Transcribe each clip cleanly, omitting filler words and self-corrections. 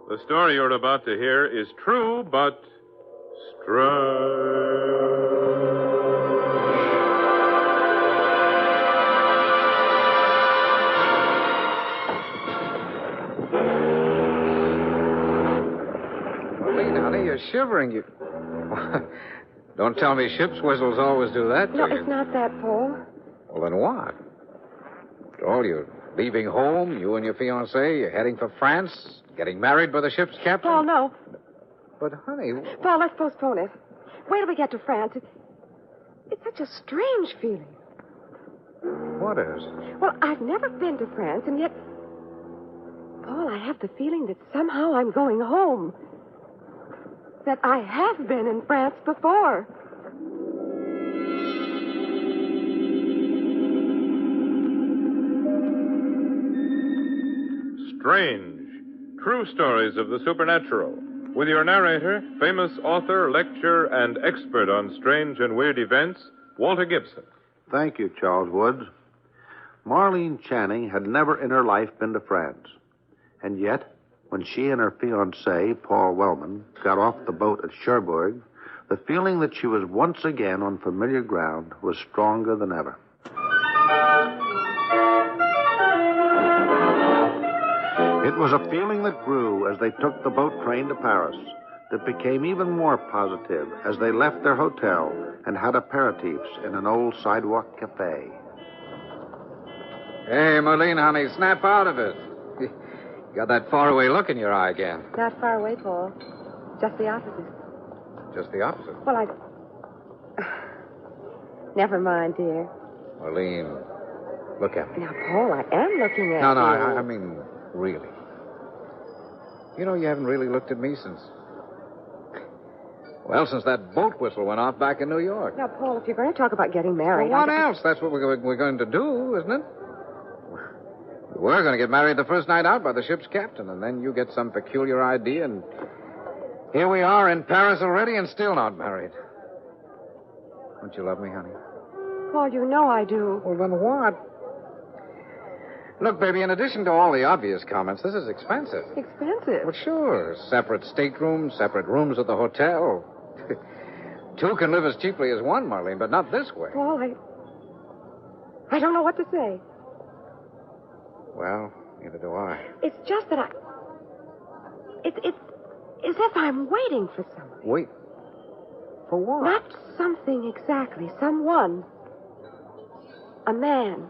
The story you're about to hear is true, but strange. Honey, you're shivering. You don't tell me ship's whistles always do that to No, you. it's not that, Paul. Well, then what? Joel, you're leaving home, you and your fiancé, you're heading for France, getting married by the ship's captain? Paul, no. But, honey... Paul, let's postpone it. Wait till we get to France. It's such a strange feeling. What is? Well, I've never been to France, and yet... Paul, I have the feeling that somehow I'm going home. That I have been in France before. Strange. True stories of the supernatural. With your narrator, famous author, lecturer, and expert on strange and weird events, Walter Gibson. Thank you, Charles Woods. Marlene Channing had never in her life been to France. And yet, when she and her fiancé, Paul Wellman, got off the boat at Cherbourg, the feeling that she was once again on familiar ground was stronger than ever. It was a feeling that grew as they took the boat train to Paris, that became even more positive as they left their hotel and had aperitifs in an old sidewalk cafe. Hey, Marlene, honey, snap out of it. Got that faraway look in your eye again. Not far away, Paul. Just the opposite. Just the opposite. Well, Never mind, dear. Marlene, look at me. Now, Paul, I am looking at No, you. I mean, really. You know, you haven't really looked at me since... Well, since that boat whistle went off back in New York. Now, Paul, if you're going to talk about getting married... Well, what else? That's what we're going to do, isn't it? We're going to get married the first night out by the ship's captain, and then you get some peculiar idea, and here we are in Paris already and still not married. Don't you love me, honey? Paul, you know I do. Well, then what? Look, baby, in addition to all the obvious comments, this is expensive. Expensive? Well, sure. Separate staterooms, separate rooms at the hotel. Two can live as cheaply as one, Marlene, but not this way. Paul, I don't know what to say. Well, neither do I. It's just that It's as if I'm waiting for something. Wait. For what? Not something exactly. Someone. A man.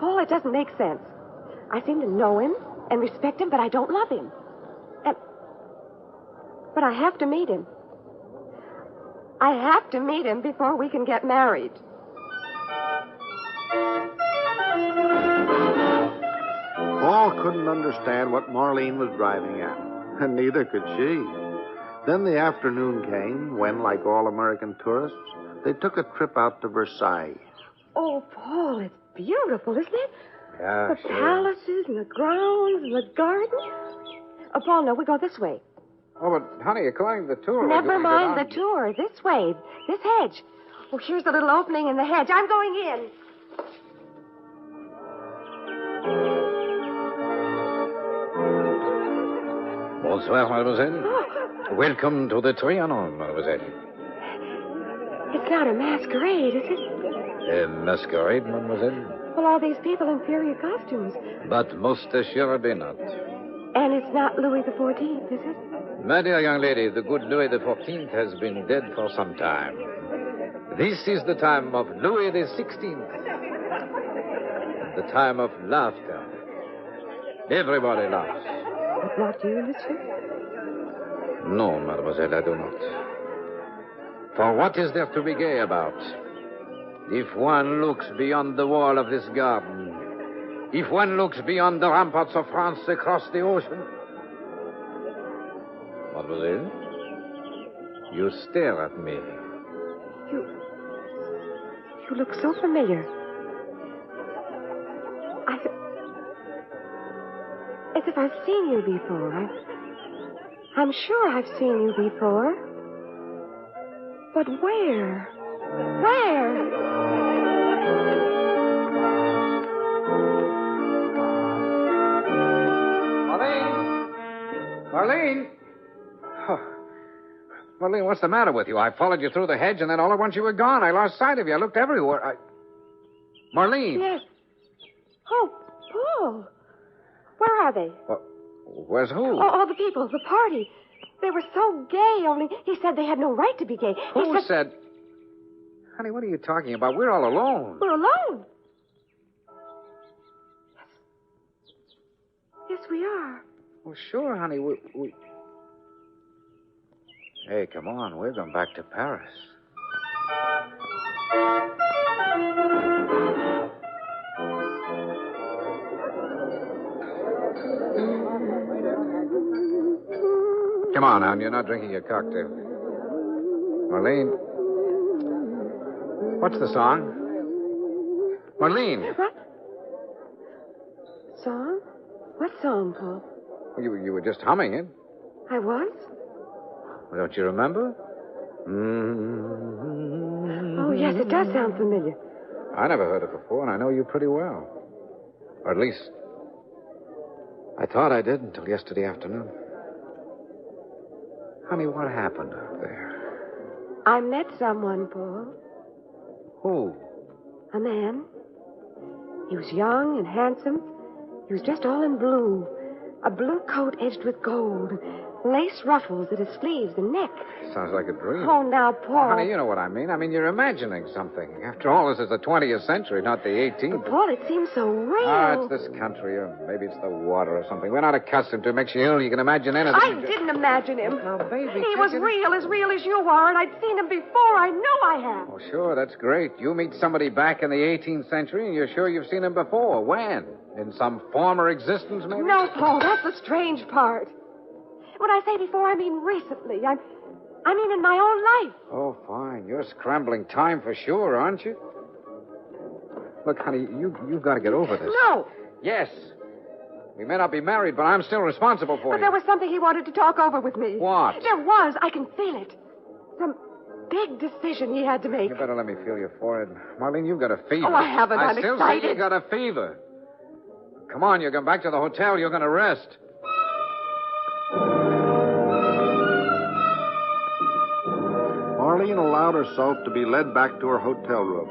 Paul, it doesn't make sense. I seem to know him and respect him, but I don't love him. But I have to meet him. I have to meet him before we can get married. Paul couldn't understand what Marlene was driving at, and neither could she. Then the afternoon came when, like all American tourists, they took a trip out to Versailles. Oh, Paul, it's beautiful, isn't it? Yeah, The palaces and the grounds and the garden. Oh, Paul, no, we go this way. Oh, but, honey, according to the tour... Never mind the tour. This way. This hedge. Oh, here's the little opening in the hedge. I'm going in. Bonsoir, mademoiselle. Welcome to the Trianon, mademoiselle. It's not a masquerade, is it? A masquerade, mademoiselle? Well, all these people in inferior costumes. But most assuredly not. And it's not Louis XIV, is it? My dear young lady, the good Louis XIV has been dead for some time. This is the time of Louis XVI. The time of laughter. Everybody laughs. But not you, monsieur? No, mademoiselle, I do not. For what is there to be gay about? If one looks beyond the wall of this garden, if one looks beyond the ramparts of France across the ocean... Mademoiselle, you stare at me. You look so familiar. As if I've seen you before. I'm sure I've seen you before. But where? Where? Marlene! Oh. Marlene, what's the matter with you? I followed you through the hedge, and then all at once you were gone. I lost sight of you. I looked everywhere. Marlene! Yes. Oh, Paul. Where are they? Well, where's who? Oh, the people, the party. They were so gay, only he said they had no right to be gay. Who said... Honey, what are you talking about? We're all alone. We're alone. Yes, we are. Well, sure, honey. We... Hey, come on. We're going back to Paris. Come on, Anne. You're not drinking your cocktail. Marlene. What's the song? Marlene. What? Song? What song, Paul? You were just humming it. I was? Well, don't you remember? Oh, yes, it does sound familiar. I never heard it before, and I know you pretty well. Or at least, I thought I did until yesterday afternoon. Honey, what happened out there? I met someone, Paul. Who? A man. He was young and handsome. He was dressed all in blue. A blue coat edged with gold. Lace ruffles at his sleeves and neck. Sounds like a dream. Oh, now, Paul. Honey, you know what I mean. I mean, you're imagining something. After all, this is the 20th century, not the 18th. But, Paul, it seems so real. Ah, it's this country, or maybe it's the water or something. We're not accustomed to it. Makes you ill. You can imagine anything. I didn't imagine him. Now, baby, He was real as you are, and I'd seen him before. I know I have. Oh, sure, that's great. You meet somebody back in the 18th century, and you're sure you've seen him before. When? In some former existence, maybe? No, Paul, that's the strange part. When I say before, I mean recently. I mean in my own life. Oh, fine. You're scrambling time for sure, aren't you? Look, honey, you've got to get over this. No. Yes. We may not be married, but I'm still responsible for But you. there was something he wanted to talk over with me. What? There was. I can feel it. Some big decision he had to make. You better let me feel your forehead. Marlene, you've got a fever. Oh, I haven't. I'm still excited. say you got a fever. Come on, you're going back to the hotel. You're going to rest. Marlene allowed herself to be led back to her hotel room.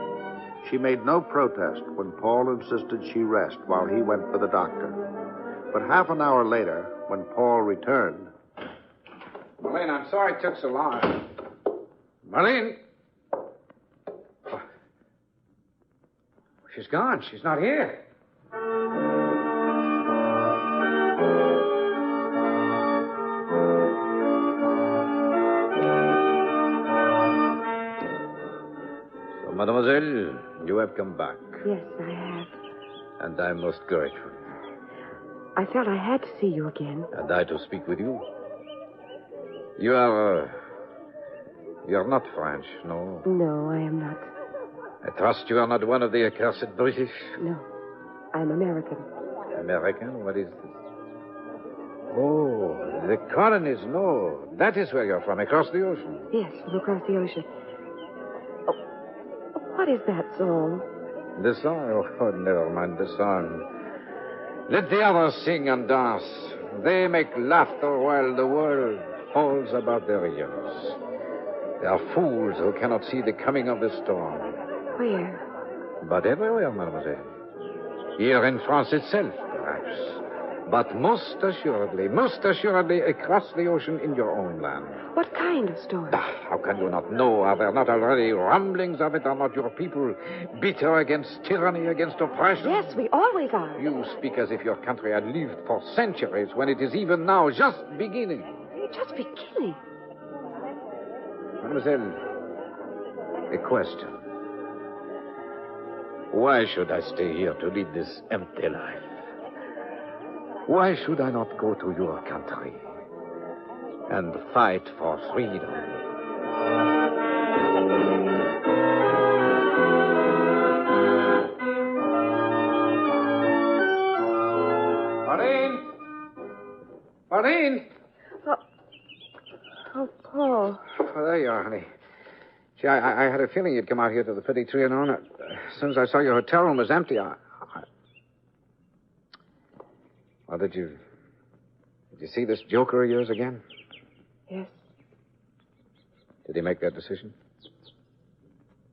She made no protest when Paul insisted she rest while he went for the doctor. But half an hour later, when Paul returned... Marlene, I'm sorry it took so long. Marlene! Oh. She's gone. She's not here. Mademoiselle, you have come back. Yes, I have. And I'm most grateful. I felt I had to see you again. And I to speak with you. You're not French, no? No, I am not. I trust you are not one of the accursed British? No, I'm American. American? What is this? Oh, the colonies, no. That is where you're from, across the ocean. Yes, from across the ocean. What is that song? The song? Oh, never mind the song. Let the others sing and dance. They make laughter while the world falls about their ears. They are fools who cannot see the coming of the storm. Where? But everywhere, mademoiselle. Here in France itself, perhaps. But most assuredly across the ocean in your own land. What kind of storm? How can you not know? Are there not already rumblings of it? Are not your people bitter against tyranny, against oppression? Yes, we always are. You speak as if your country had lived for centuries when it is even now just beginning. Just beginning? Mademoiselle, a question. Why should I stay here to lead this empty life? Why should I not go to your country and fight for freedom? Marlene! Marlene! Oh, Paul. Oh, there you are, honey. Gee, I had a feeling you'd come out here to the Petit Trianon. As soon as I saw your hotel room was empty, Well, did you Did you see this joker of yours again? Yes. Did he make that decision?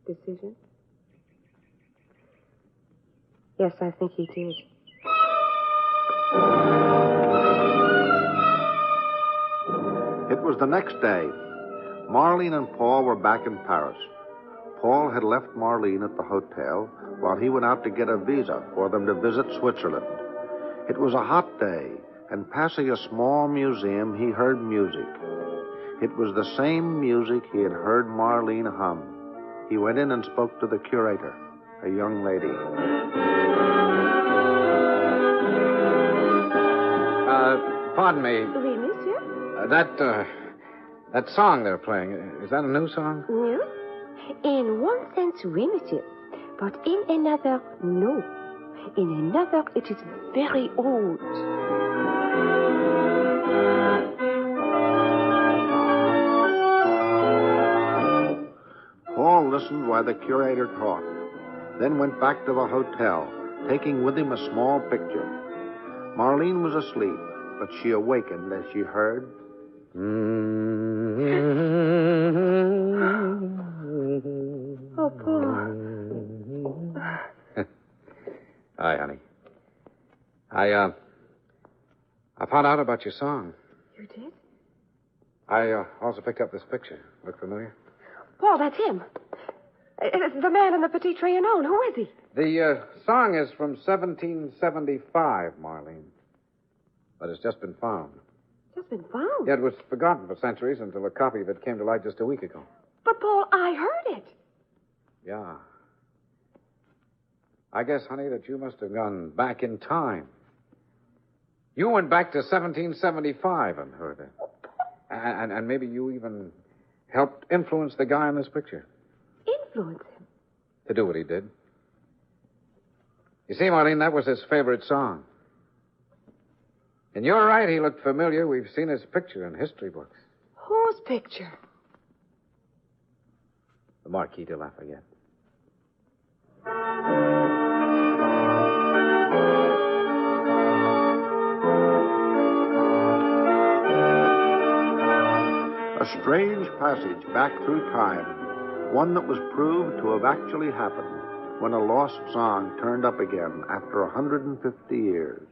Decision? Yes, I think he did. It was the next day. Marlene and Paul were back in Paris. Paul had left Marlene at the hotel while he went out to get a visa for them to visit Switzerland. It was a hot day, and passing a small museum, he heard music. It was the same music he had heard Marlene hum. He went in and spoke to the curator, a young lady. Pardon me. Oui, monsieur? That song they're playing, is that a new song? New? In one sense, oui, monsieur. But in another, no. In another, it is very old. Paul listened while the curator talked, then went back to the hotel, taking with him a small picture. Marlene was asleep, but she awakened as she heard... Oh, Paul. Hi, honey. I found out about your song. You did? I also picked up this picture. Look familiar? Paul, that's him. It's the man in the Petit Trianon. Who is he? The song is from 1775, Marlene. But it's just been found. Just been found? Yeah, it was forgotten for centuries until a copy of it came to light just a week ago. But, Paul, I heard it. Yeah. I guess, honey, that you must have gone back in time. You went back to 1775 and heard it. And maybe you even helped influence the guy in this picture. Influence him? To do what he did. You see, Marlene, that was his favorite song. And you're right, he looked familiar. We've seen his picture in history books. Whose picture? The Marquis de Lafayette. A strange passage back through time, one that was proved to have actually happened when a lost song turned up again after 150 years.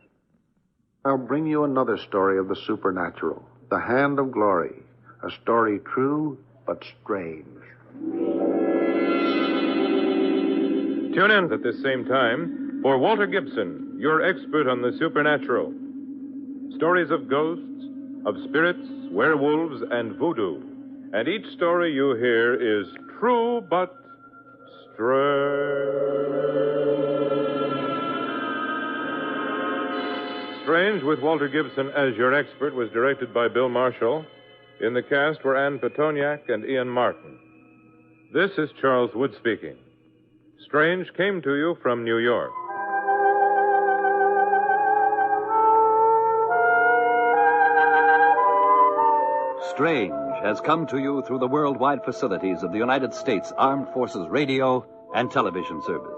I'll bring you another story of the supernatural, The Hand of Glory, a story true but strange. Tune in at this same time for Walter Gibson, your expert on the supernatural. Stories of ghosts, of spirits, werewolves, and voodoo. And each story you hear is true but Strange with Walter Gibson as your expert was directed by Bill Marshall. In the cast were Ann Petoniak and Ian Martin. This is Charles Wood speaking. Strange came to you from New York. Strange has come to you through the worldwide facilities of the United States Armed Forces Radio and Television Service.